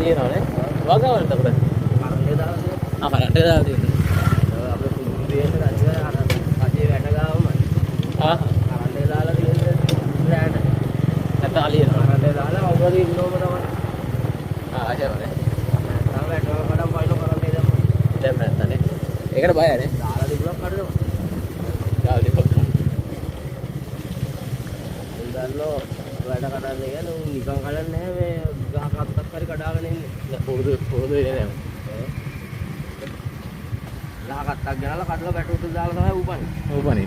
අලියනවනේ. වගාවලට උඩ. කරන්නේ දාලා තියෙනවා. කරන්ට් එක දාලා තියෙනවා. අපේ කුඩු දෙන්න ගන්නේ අර කඩේ වැට ගාවමයි. කරන්ට් එක දාලා තියෙන්නේ බ්‍රෑන්ඩ්. නැත්නම් අලියනවා. කරන්ට් එක දාලා අවුරුදු ඉන්නෝම තමයි. ආයෙත් නැත්නම් වැටව කඩම් වයින් කරන්ට් එක දැම්මා. දැන් නැත්නම් ඒකට බයනේ. දාලා තිබුණා කඩනවා. දාලා දෙපොත්. ඉඳන්ලෝ වැඩ කඩන්නේ කියන්නේ උන් නිකන් කඩන්නේ නැහැ මේ ගහක් අත්තක් හරි කඩාගෙන ඉන්නේ. පුරුදු වෙන්නේ නැහැ. ගහක් අත්තක් ගෙනල්ලා කඩලා බැටුවට දාලා තමයි උපන්නේ. ඕපනේ.